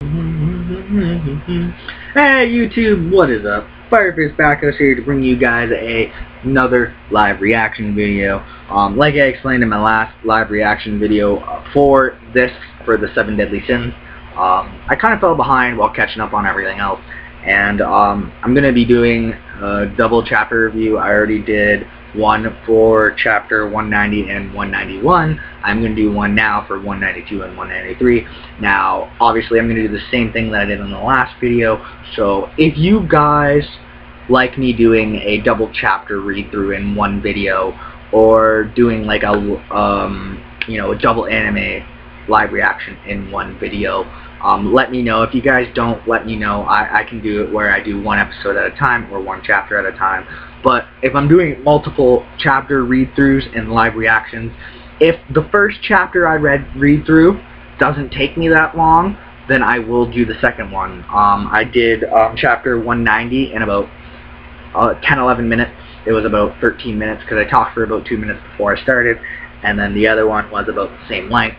Hey YouTube, what is up? Fireface Backhouse here to bring you guys another live reaction video. Like I explained in my last live reaction video for the 7 Deadly Sins, I kind of fell behind while catching up on everything else, and I'm going to be doing a double chapter review. I already did one for chapter 190 and 191. I'm going to do one now for 192 and 193. Now, obviously, I'm going to do the same thing that I did in the last video. So, if you guys like me doing a double chapter read through in one video, or doing like a a double anime live reaction in one video, let me know. If you guys don't let me know, I can do it where I do one episode at a time or one chapter at a time. But if I'm doing multiple chapter read-throughs and live reactions, if the first chapter I read through doesn't take me that long, then I will do the second one. I did chapter 190 in about 10-11 minutes. It was about 13 minutes because I talked for about 2 minutes before I started, and then the other one was about the same length.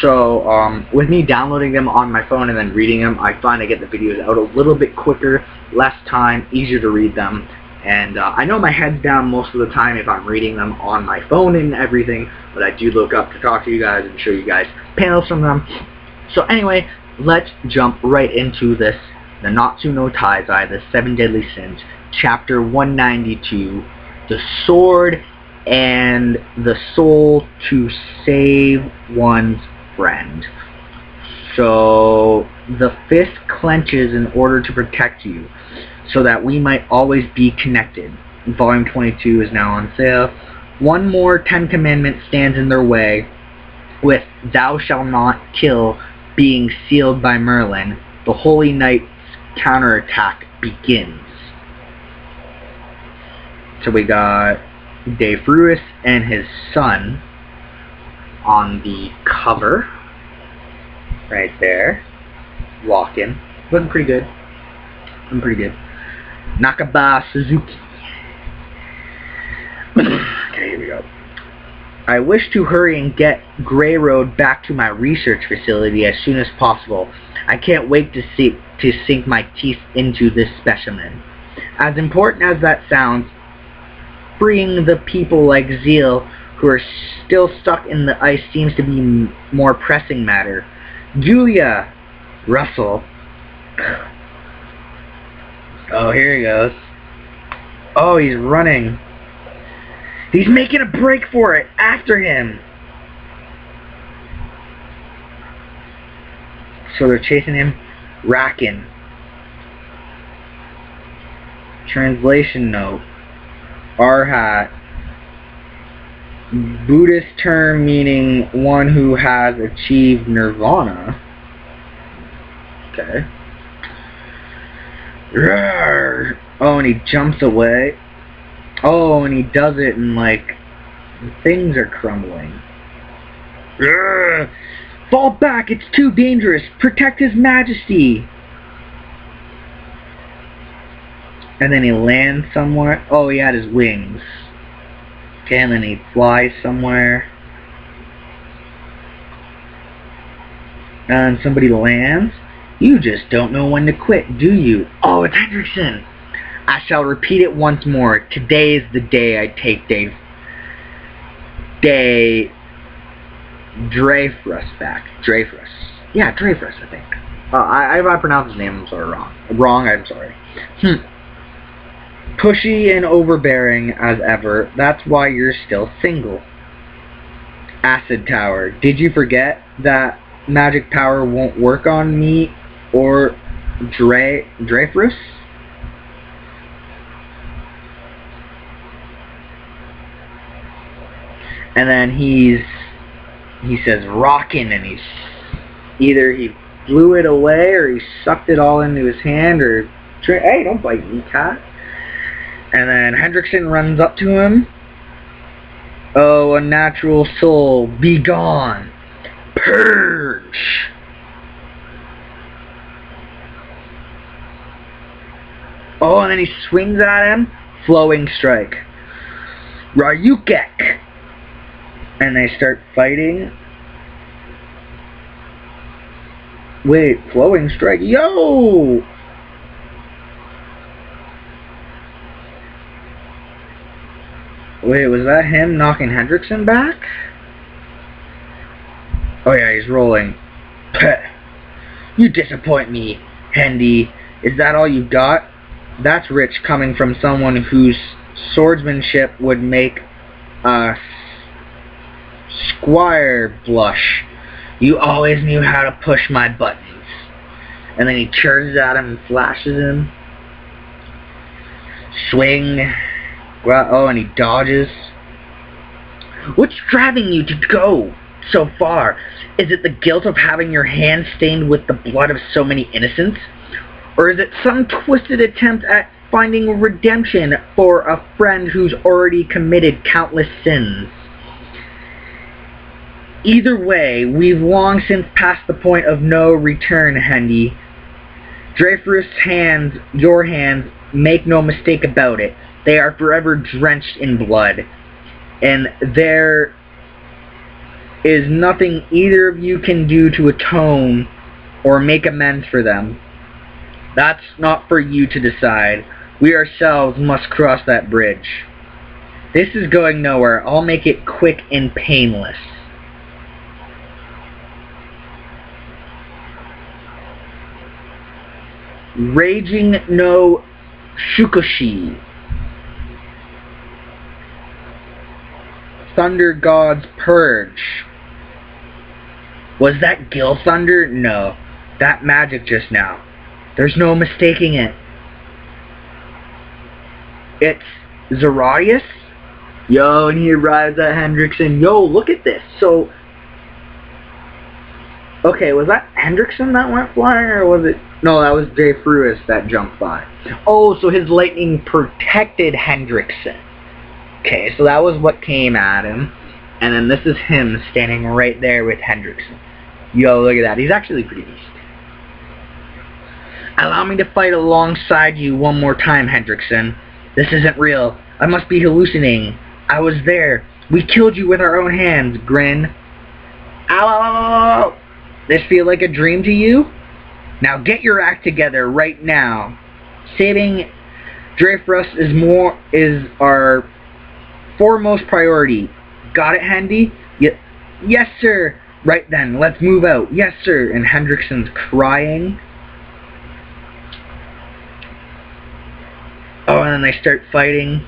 So with me downloading them on my phone and then reading them, I find I get the videos out a little bit quicker, less time, easier to read them. And I know my head's down most of the time if I'm reading them on my phone and everything, but I do look up to talk to you guys and show you guys panels from them. So anyway, let's jump right into this, the Natsu no Taizai, the 7 Deadly Sins, chapter 192, the sword and the soul to save one's friend. So the fist clenches in order to protect you, so that we might always be connected. Volume 22 is now on sale. One more 10 Commandment stands in their way, with "Thou shalt not kill" being sealed by Merlin. The Holy Knight's counterattack begins. So we got Defruis and his son on the cover, right there, walking, looking pretty good. Looking pretty good. Nakaba Suzuki. Okay, here we go. I wish to hurry and get Grey Road back to my research facility as soon as possible. I can't wait to sink my teeth into this specimen. As important as that sounds, freeing the people like Zeal who are still stuck in the ice seems to be more pressing matter. Julia! Russell. Oh, here he goes. Oh, he's running. He's making a break for it. After him. So they're chasing him. Rakin. Translation note. Arhat. Buddhist term meaning one who has achieved nirvana. Okay. Oh, and he jumps away. Oh, and he does it and like things are crumbling. Fall back, it's too dangerous. Protect His Majesty. And then he lands somewhere. Oh, he had his wings. Okay, and then he flies somewhere. And somebody lands. You just don't know when to quit, do you? Oh, it's Hendrickson. I shall repeat it once more. Today is the day I take Dreyfus back. Dreyfus. Yeah, Dreyfus, I think. If I pronounce his name, I'm sorry, wrong, I'm sorry. Pushy and overbearing as ever. That's why you're still single. Acid Tower. Did you forget that magic power won't work on me or Dreyfus? And then he says rockin', and either he blew it away or he sucked it all into his hand, or hey, don't bite me, cat. And then Hendrickson runs up to him. Oh, unnatural soul, be gone. Purge. Oh, and then he swings at him. Flowing strike. Ryukek. And they start fighting. Wait, flowing strike. Yo! Wait, was that him knocking Hendrickson back? Oh yeah, he's rolling. You disappoint me, Hendy. Is that all you got? That's rich coming from someone whose swordsmanship would make a squire blush. You always knew how to push my buttons. And then he charges at him and flashes him. Swing. Oh, and he dodges. What's driving you to go so far? Is it the guilt of having your hands stained with the blood of so many innocents? Or is it some twisted attempt at finding redemption for a friend who's already committed countless sins? Either way, we've long since passed the point of no return, Hendy. Dreyfus' hands, your hands, make no mistake about it. They are forever drenched in blood. And there is nothing either of you can do to atone or make amends for them. That's not for you to decide. We ourselves must cross that bridge. This is going nowhere. I'll make it quick and painless. Raging no Shukoshi. Thunder God's Purge. Was that Gil Thunder? No. That magic just now. There's no mistaking it. It's Zeradius? Yo, and he arrives at Hendrickson. Yo, look at this. So, okay, was that Hendrickson that went flying, or was it... No, that was Jay Fruis that jumped by. Oh, so his lightning protected Hendrickson. Okay, so that was what came at him. And then this is him standing right there with Hendrickson. Yo, look at that. He's actually pretty decent. Allow me to fight alongside you one more time, Hendrickson. This isn't real. I must be hallucinating. I was there. We killed you with our own hands, Grin. Ow! This feel like a dream to you? Now get your act together right now. Saving Dreyfus is our foremost priority. Got it, Hendy? Yes, sir. Right then, let's move out. Yes, sir. And Hendrickson's crying. Oh, and then they start fighting.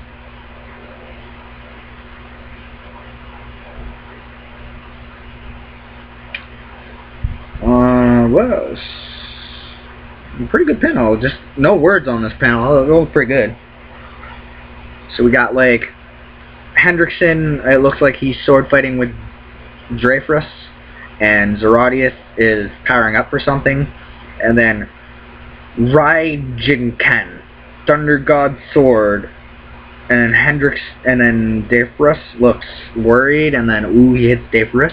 Well, pretty good panel. Just no words on this panel. It was pretty good. So we got like Hendrickson. It looks like he's sword fighting with Dreyfus, and Zeradius is powering up for something, and then Raijinken, Thunder God's sword, and then Dreyfus looks worried, and then ooh, he hits Dreyfus.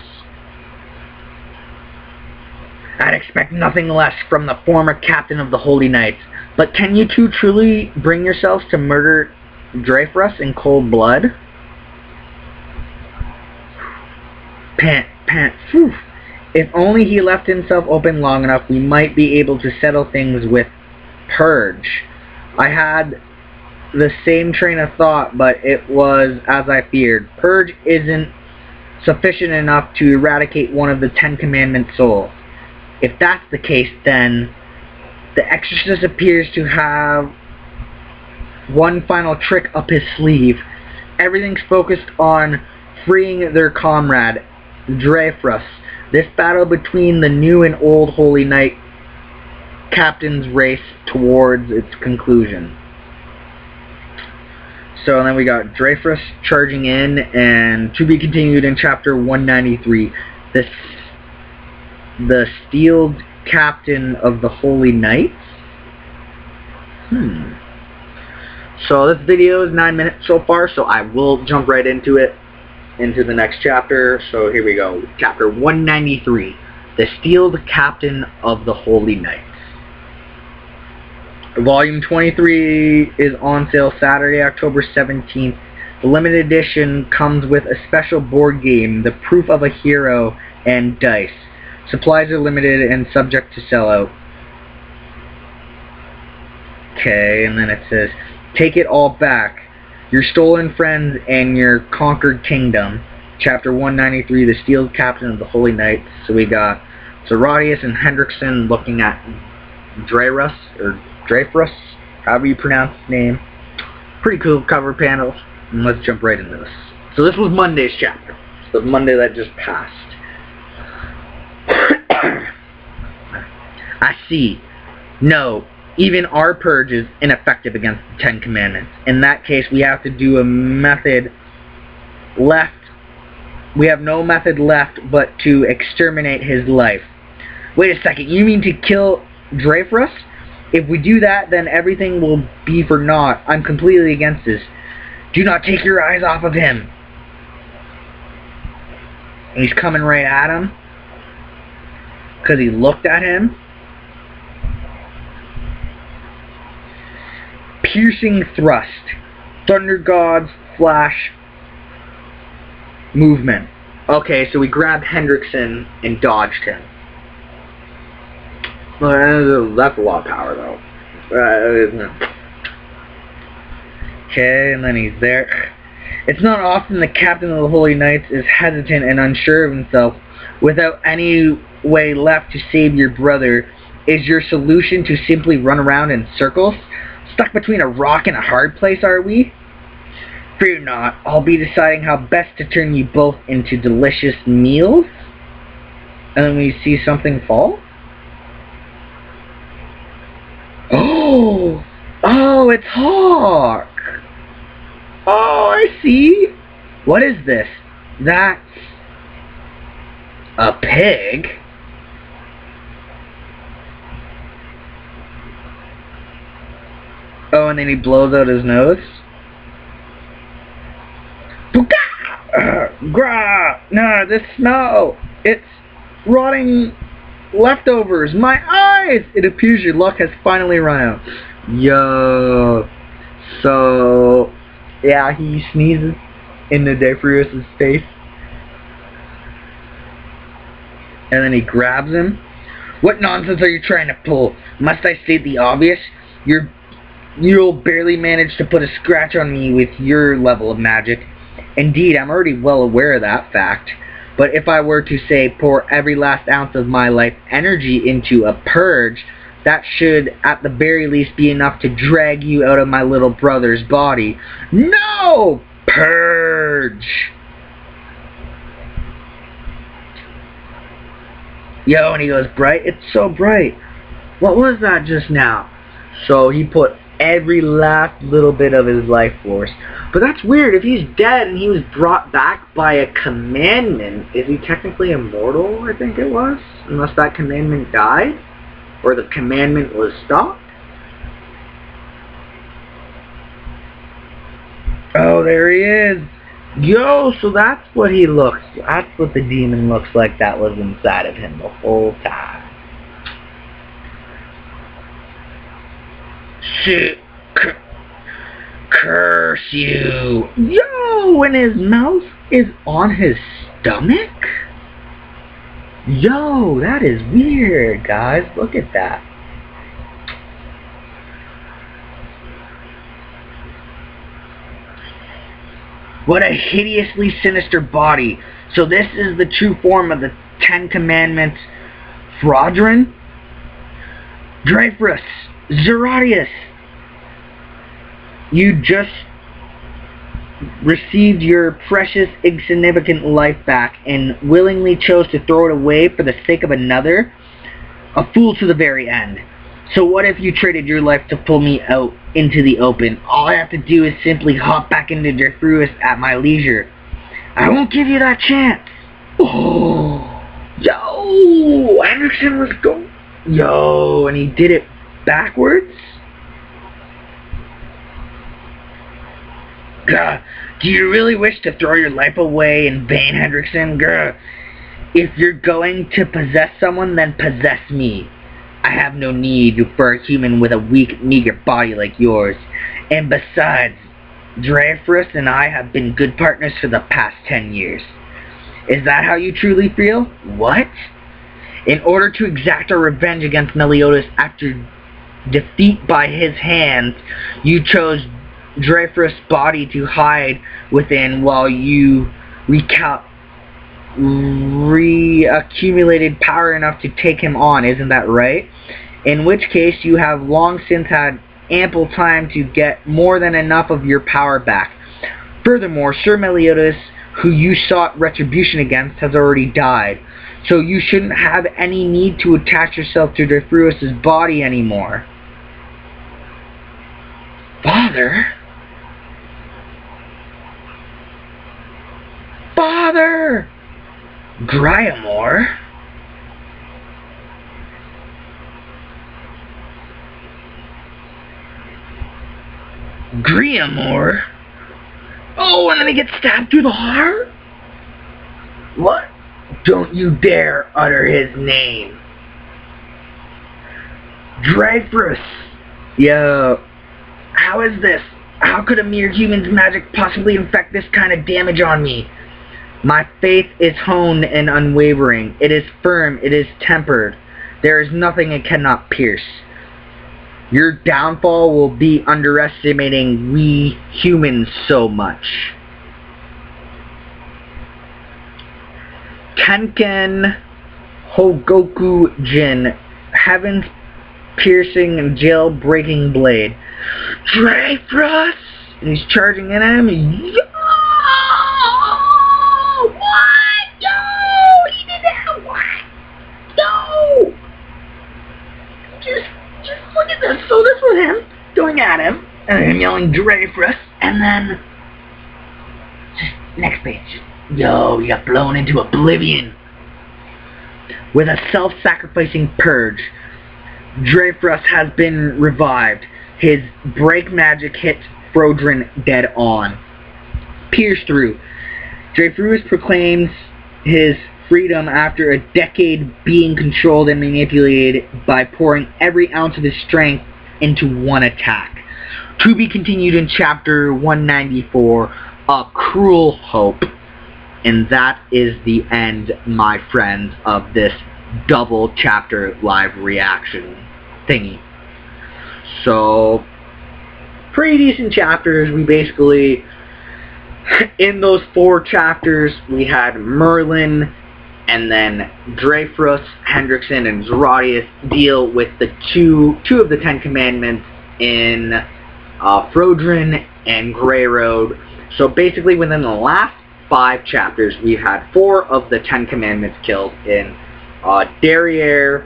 I'd expect nothing less from the former captain of the Holy Knights, but can you two truly bring yourselves to murder Dreyfus in cold blood? Pant, pant, phew. If only he left himself open long enough, we might be able to settle things with Purge. I had the same train of thought, but it was as I feared. Purge isn't sufficient enough to eradicate one of the 10 Commandment souls. If that's the case, then the exorcist appears to have one final trick up his sleeve. Everything's focused on freeing their comrade, Dreyfus. This battle between the new and old Holy Knight captains race towards its conclusion. So then we got Dreyfus charging in, and to be continued in chapter 193. The steeled captain of the Holy Knights? So this video is 9 minutes so far, so I will jump right into it, into the next chapter. So here we go. Chapter 193. The Steeled Captain of the Holy Knights. Volume 23 is on sale Saturday, October 17th. The limited edition comes with a special board game, The Proof of a Hero, and dice. Supplies are limited and subject to sellout. Okay, and then it says, take it all back. Your stolen friends and your conquered kingdom. Chapter 193, the Steel Captain of the Holy Knights. So we got Zeratius and Hendrickson looking at Dreyfus, however you pronounce his name. Pretty cool cover panels. And let's jump right into this. So this was Monday's chapter. So Monday that just passed. I see. No, even our purge is ineffective against the 10 Commandments. In that case, we have to do a method left. We have no method left but to exterminate his life. Wait a second, you mean to kill Dreyfus? If we do that, then everything will be for naught. I'm completely against this. Do not take your eyes off of him. And he's coming right at him because he looked at him. Piercing thrust. Thunder God's flash movement. Okay, so we grabbed Hendrickson and dodged him. Well, that's a lot of power, though. Okay, and then he's there. It's not often the captain of the Holy Knights is hesitant and unsure of himself. Without any way left to save your brother, is your solution to simply run around in circles? Stuck between a rock and a hard place, are we? Fear not, I'll be deciding how best to turn you both into delicious meals. And then we see something fall. Oh! Oh, it's Hawk! Oh, I see! What is this? That's a pig? Oh, and then he blows out his nose. Grah! No, this smell! It's rotting leftovers! My eyes! It appears your luck has finally run out. Yo. So, yeah, he sneezes into Dreyfus' face. And then he grabs him. What nonsense are you trying to pull? Must I state the obvious? You'll barely manage to put a scratch on me with your level of magic. Indeed, I'm already well aware of that fact. But if I were to, say, pour every last ounce of my life energy into a purge, that should, at the very least, be enough to drag you out of my little brother's body. No! Purge! Yo, and he goes, bright? It's so bright. What was that just now? So he put every last little bit of his life force. But that's weird. If he's dead and he was brought back by a commandment, is he technically immortal, I think it was? Unless that commandment died? Or the commandment was stopped? Oh, there he is. Yo, so that's what he looks. That's what the demon looks like that was inside of him the whole time. Shit. Curse you. Yo, and his mouth is on his stomach? Yo, that is weird, guys. Look at that. What a hideously sinister body. So this is the true form of the 10 Commandments. Fraudrin? Dreyfus, Zeratius, you just received your precious, insignificant life back and willingly chose to throw it away for the sake of another? A fool to the very end. So what if you traded your life to pull me out into the open? All I have to do is simply hop back into Dreyfus at my leisure. I won't give you that chance. Oh, yo, Anderson was going. Yo, and he did it backwards? Gah, do you really wish to throw your life away in vain, Hendrickson? Gah, if you're going to possess someone, then possess me. I have no need for a human with a weak, meager body like yours. And besides, Dreyfus and I have been good partners for the past 10 years. Is that how you truly feel? What? In order to exact a revenge against Meliodas after defeat by his hands, you chose Dreyfus' body to hide within while you reaccumulated power enough to take him on, isn't that right? In which case you have long since had ample time to get more than enough of your power back. Furthermore, Sir Meliodas, who you sought retribution against, has already died, so you shouldn't have any need to attach yourself to Dreyfus' body anymore. Father? Father! Griamore? Griamore? Oh, and then he gets stabbed through the heart? What? Don't you dare utter his name. Dreyfus! Yo, how is this? How could a mere human's magic possibly inflict this kind of damage on me? My faith is honed and unwavering. It is firm. It is tempered. There is nothing it cannot pierce. Your downfall will be underestimating we humans so much. Tenken Hogoku Jin, heaven's piercing and jail-breaking blade. Dreyfus! And he's charging at him. Yo! What? Yo! He did that! What? Yo! Just look at this. So this was him going at him, and him yelling Dreyfus, and then just next page. Yo, you got blown into oblivion. With a self-sacrificing purge, Dreyfus has been revived. His break magic hits Frodrin dead on. Pierced through. Dreyfus proclaims his freedom after a decade being controlled and manipulated by pouring every ounce of his strength into one attack. To be continued in chapter 194, A Cruel Hope. And that is the end, my friends, of this double chapter live reaction thingy. So, pretty decent chapters. We basically, in those 4 chapters, we had Merlin and then Dreyfus, Hendrickson, and Zeratius deal with the two of the 10 Commandments in Frodrin and Grey Road. So basically, within the last 5 chapters, we've had 4 of the 10 Commandments killed in Derriere,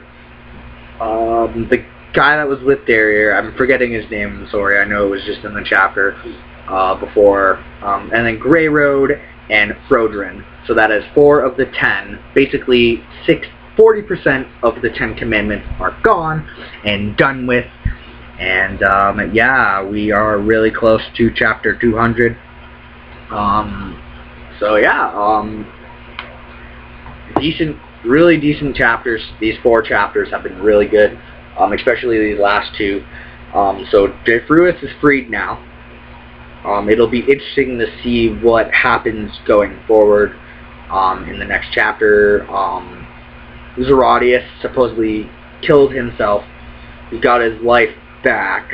the guy that was with Derriere, I'm forgetting his name, I'm sorry, I know it was just in the chapter before, and then Grey Road and Frodrin. So that is 4 of the 10. Basically, 40% of the 10 Commandments are gone and done with. And yeah, we are really close to chapter 200. So yeah, really decent chapters. These 4 chapters have been really good, especially these last 2. So Dreyfus is freed now. It'll be interesting to see what happens going forward in the next chapter. Zeratius supposedly killed himself. He got his life back,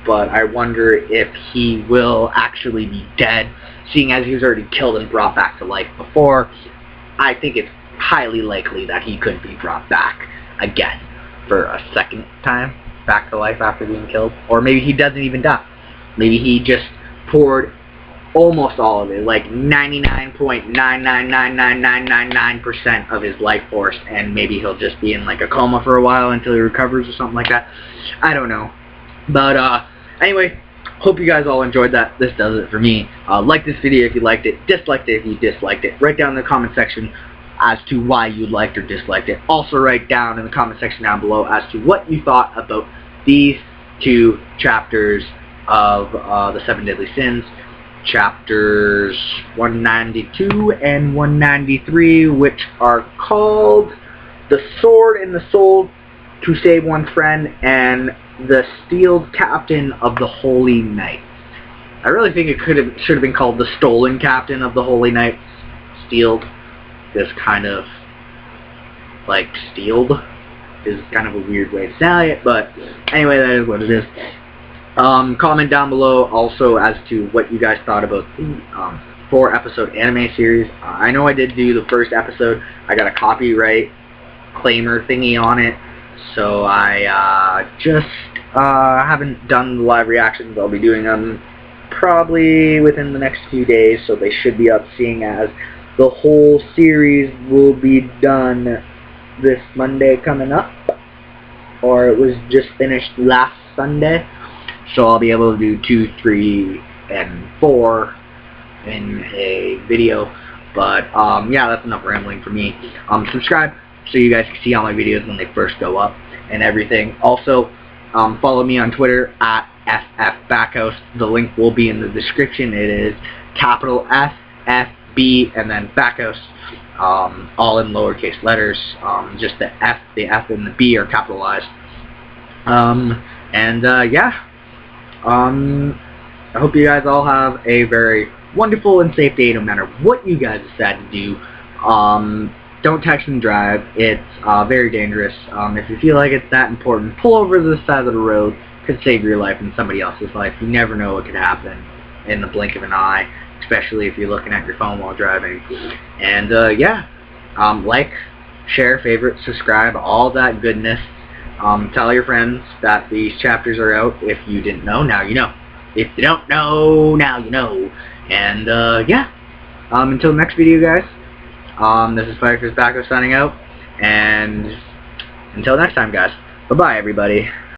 but I wonder if he will actually be dead, seeing as he was already killed and brought back to life before. I think it's highly likely that he could be brought back again for a second time back to life after being killed. Or maybe he doesn't even die. Maybe he just poured almost all of it, like 99.9999999% of his life force, and maybe he'll just be in like a coma for a while until he recovers or something like that. I don't know. But anyway, hope you guys all enjoyed that. This does it for me. Like this video if you liked it, disliked it if you disliked it. Write down in the comment section as to why you liked or disliked it. Also write down in the comment section down below as to what you thought about these 2 chapters of the 7 Deadly Sins, chapters 192 and 193, which are called The Sword and the Soul to Save One Friend and The Steeled Captain of the Holy Knight. I really think it should have been called The Stolen Captain of the Holy Knight. Steeled is kind of like stealed is kind of a weird way to say it, but anyway, that is what it is. Comment down below also as to what you guys thought about the 4-episode anime series. I know I did do the first episode. I got a copyright claimer thingy on it, so I just haven't done the live reactions. I'll be doing them probably within the next few days, so they should be up, seeing as the whole series will be done this Monday coming up, or it was just finished last Sunday, so I'll be able to do 2, 3, and 4 in a video. But yeah, that's enough rambling for me. Subscribe so you guys can see all my videos when they first go up and everything. Also, follow me on Twitter at FFBackhouse. The link will be in the description. It is capital F, F, B, and then Backhouse, all in lowercase letters. Just the F and the B are capitalized. Yeah. I hope you guys all have a very wonderful and safe day, no matter what you guys decide to do. Don't text and drive. It's very dangerous. If you feel like it's that important, pull over to the side of the road. Could save your life and somebody else's life. You never know what could happen in the blink of an eye, especially if you're looking at your phone while driving. And yeah, like, share, favorite, subscribe, all that goodness. Tell your friends that these chapters are out. If you didn't know, now you know. If you don't know, now you know. And yeah, until next video, guys. This is Firefish Backo signing out, and until next time, guys. Bye-bye, everybody.